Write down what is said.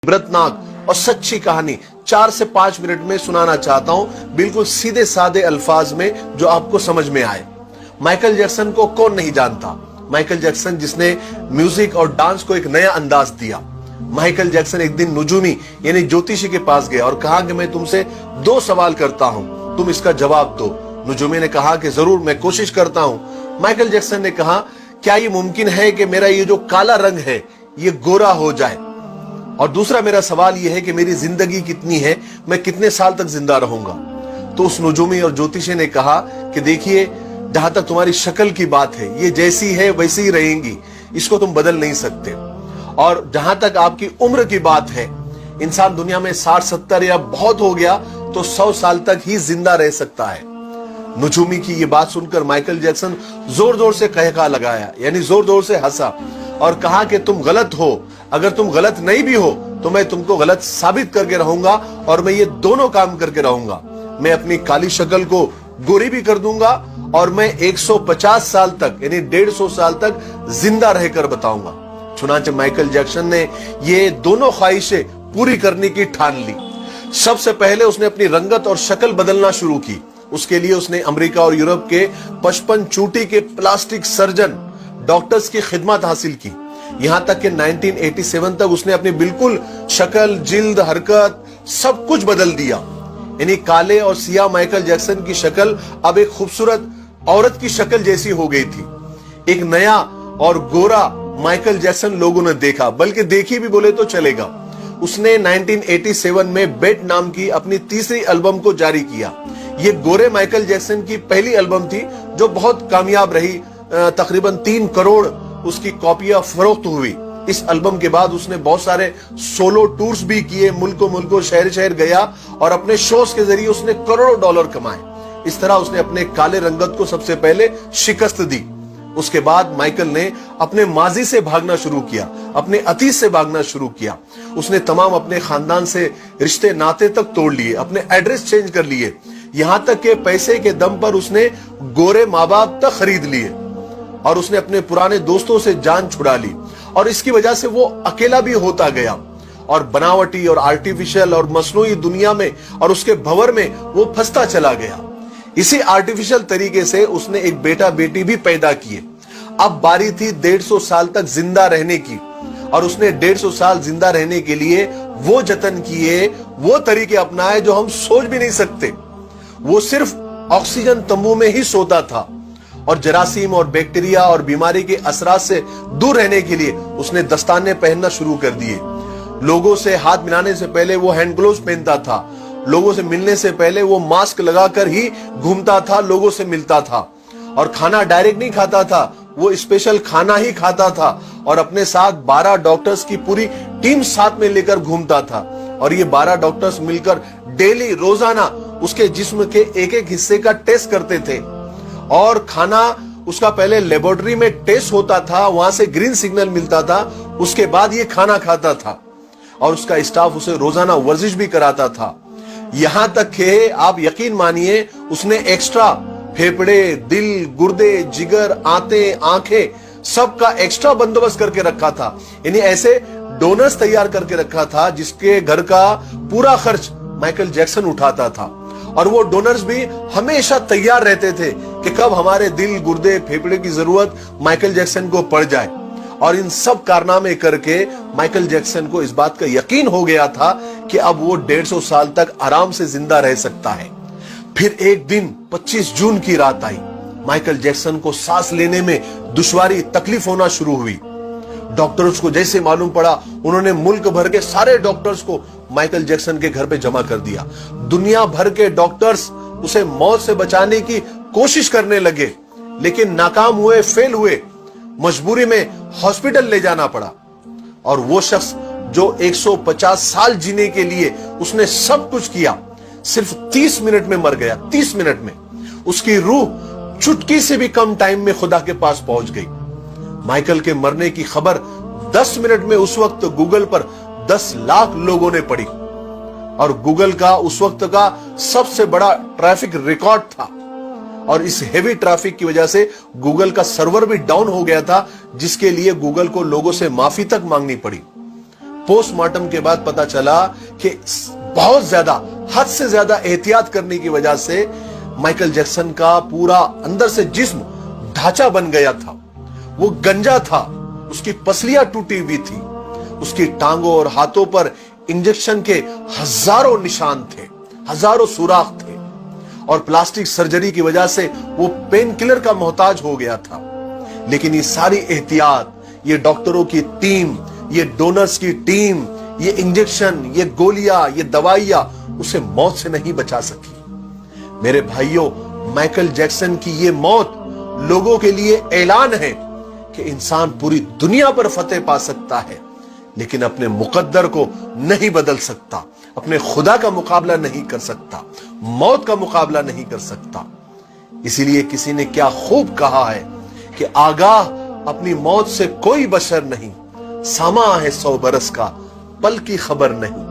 इबरतनाक और सच्ची कहानी 4 से 5 मिनट में सुनाना चाहता हूं, बिल्कुल सीधे साधे अल्फाज में जो आपको समझ में आए। माइकल जैक्सन को कौन नहीं जानता? माइकल जैक्सन जिसने म्यूजिक और डांस को एक नया अंदाज दिया। माइकल जैक्सन एक दिन नुजूमी यानी ज्योतिषी के पास गया और कहा कि मैं तुमसे 2 सवाल करता हूं, तुम इसका जवाब दो। नुजूमी ने कहा कि जरूर, मैं कोशिश करता हूं। माइकल जैक्सन ने कहा, क्या ये मुमकिन है कि मेरा ये जो काला रंग है ये गोरा हो जाए? और दूसरा मेरा सवाल यह है कि मेरी जिंदगी कितनी है, मैं कितने साल तक जिंदा रहूंगा? तो उस नुजूमी और ज्योतिषी ने कहा कि देखिए, जहां तक तुम्हारी शक्ल की बात है, ये जैसी है वैसी ही रहेंगी, इसको तुम बदल नहीं सकते। और जहां तक आपकी उम्र की बात है, इंसान दुनिया में 60-70 या बहुत हो गया तो 100 साल तक ही जिंदा रह सकता है। नुजूमी की ये बात सुनकर माइकल जैक्सन जोर जोर से कहका लगाया, यानी जोर जोर से हंसा और कहा कि तुम गलत हो। अगर तुम गलत नहीं भी हो तो मैं तुमको गलत साबित करके रहूंगा, और मैं ये दोनों काम करके रहूंगा। मैं अपनी काली शक्ल को गोरी भी कर दूंगा और मैं 150 साल तक यानी 150 साल तक जिंदा रहकर बताऊंगा। चुनांचे माइकल जैक्सन ने ये दोनों ख्वाहिशें पूरी करने की ठान ली। सबसे पहले उसने अपनी रंगत और शक्ल बदलना शुरू की। उसके लिए उसने अमेरिका और यूरोप के 55 चोटी के प्लास्टिक सर्जन डॉक्टर्स की खिदमत हासिल की। यहां तक कि 1987 तक उसने अपनी बिल्कुल शक्ल, जिल्द, हरकत सब कुछ बदल दिया। यानी काले और सियाह माइकल जैक्सन की शक्ल अब एक खूबसूरत औरत की शक्ल जैसी हो गई थी। एक नया और गोरा माइकल जैक्सन लोगों ने देखा, बल्कि देखी भी बोले तो चलेगा। उसने 1987 में बेट नाम की अपनी तीसरी एल्बम को जारी किया। ये गोरे माइकल जैक्सन की पहली एल्बम थी जो बहुत कामयाब रही। तकरीबन 3 करोड़ उसकी कॉपियां फरोख्त हुई। इस एल्बम के बाद उसने बहुत सारे सोलो टूर्स भी किए, मुल्कों मुल्कों, शहर शहर गया और अपने शोज के जरिए उसने करोड़ों डॉलर कमाए। इस तरह उसने अपने काले रंगत को सबसे पहले शिकस्त दी। उसके बाद माइकल ने अपने माजी से भागना शुरू किया, अपने अतीत से भागना शुरू किया। उसने तमाम अपने खानदान से रिश्ते नाते तक तोड़ लिए, अपने एड्रेस चेंज कर लिए, यहां तक के पैसे के दम पर उसने गोरे माँ बाप तक खरीद लिए और उसने अपने पुराने दोस्तों से जान छुड़ा ली। और इसकी वजह से वो अकेला भी होता गया और बनावटी और आर्टिफिशियल और मसनूई दुनिया में और उसके भंवर में वो फंसता चला गया। इसी आर्टिफिशियल तरीके से उसने एक बेटा बेटी भी पैदा किए। अब बारी थी 150 साल तक जिंदा रहने की, और उसने 150 साल जिंदा रहने के लिए वो जतन किए, वो तरीके अपनाए जो हम सोच भी नहीं सकते। वो सिर्फ ऑक्सीजन तंबू में ही सोता था और जरासीम और बैक्टीरिया और बीमारी के असरात से दूर रहने के लिए उसने दस्ताने पहनना शुरू कर दिए। लोगों से हाथ मिलाने से पहले वो हैंड ग्लोव्स पहनता था। लोगों से मिलने से पहले वो मास्क लगाकर ही घूमता था, लोगों से मिलता था। और खाना डायरेक्ट नहीं खाता था, वो स्पेशल खाना ही खाता था। और अपने साथ 12 डॉक्टर्स की पूरी टीम साथ में लेकर घूमता था। और ये 12 डॉक्टर्स मिलकर डेली, रोजाना उसके जिस्म के एक एक हिस्से का टेस्ट करते थे। और खाना उसका पहले लेबोरेटरी में टेस्ट होता था, वहां से ग्रीन सिग्नल मिलता था, उसके बाद ये खाना खाता था। और उसका स्टाफ उसे रोजाना वर्जिश भी कराता था। यहां तक कि आप यकीन मानिए, उसने एक्स्ट्रा फेफड़े, दिल, गुर्दे, जिगर, आंतें, आंखें सबका एक्स्ट्रा बंदोबस्त करके रखा था। यानी ऐसे डोनर्स तैयार करके रखा था जिसके घर का पूरा खर्च माइकल जैक्सन उठाता था। और वो डोनर्स भी हमेशा तैयार रहते थे कि कब हमारे दिल, गुर्दे, फेफड़े की जरूरत माइकल जैक्सन को पड़ जाए। और इन सब कारनामे करके माइकल जैक्सन को इस बात का यकीन हो गया था कि अब वो 150 साल तक आराम से जिंदा रह सकता है। फिर एक दिन 25 जून की रात आई। माइकल जैक्सन को सांस लेने में दुश्वारी, तकलीफ होना शुरू हुई। डॉक्टर्स को जैसे मालूम पड़ा, उन्होंने मुल्क भर के सारे डॉक्टर्स को माइकल जैक्सन के घर पे जमा कर दिया। दुनिया भर के डॉक्टर्स उसे मौत से बचाने की कोशिश करने लगे, लेकिन नाकाम हुए, फेल हुए। मजबूरी में हॉस्पिटल ले जाना पड़ा। और वो शख्स जो 150 साल जीने के लिए उसने सब कुछ किया, सिर्फ 30 मिनट में मर गया। 30 मिनट में उसकी रूह चुटकी से भी कम टाइम में खुदा के पास पहुंच गई। माइकल के मरने की खबर 10 मिनट में उस वक्त गूगल पर 10 लाख लोगों ने पढ़ी। और गूगल का उस वक्त का सबसे बड़ा ट्रैफिक रिकॉर्ड था। और इस हेवी ट्रैफिक की वजह से गूगल का सर्वर भी डाउन हो गया था, जिसके लिए गूगल को लोगों से माफी तक मांगनी पड़ी। पोस्ट मार्टम के बाद पता चला कि बहुत ज्यादा, हद से ज्यादा एहतियात करने की वजह से माइकल जैक्सन का पूरा अंदर से जिस्म ढांचा बन गया था। वो गंजा था, उसकी पसलियां टूटी हुई थी, उसकी टांगों और हाथों पर इंजेक्शन के हजारों निशान थे, हजारों सुराख थे, और प्लास्टिक सर्जरी की वजह से वो पेन किलर का मोहताज हो गया था। लेकिन ये सारी एहतियात, ये डॉक्टरों की टीम, ये डोनर्स की टीम, ये इंजेक्शन, ये गोलियां, ये दवाइयां उसे मौत से नहीं बचा सकी। मेरे भाइयों, माइकल जैक्सन की ये मौत लोगों के लिए ऐलान है कि इंसान पूरी दुनिया पर फतेह पा सकता है, लेकिन अपने मुकद्दर को नहीं बदल सकता, अपने खुदा का मुकाबला नहीं कर सकता, मौत का मुकाबला नहीं कर सकता। इसीलिए किसी ने क्या खूब कहा है कि आगाह अपनी मौत से कोई बशर नहीं, सामा है 100 बरस का, पल की खबर नहीं।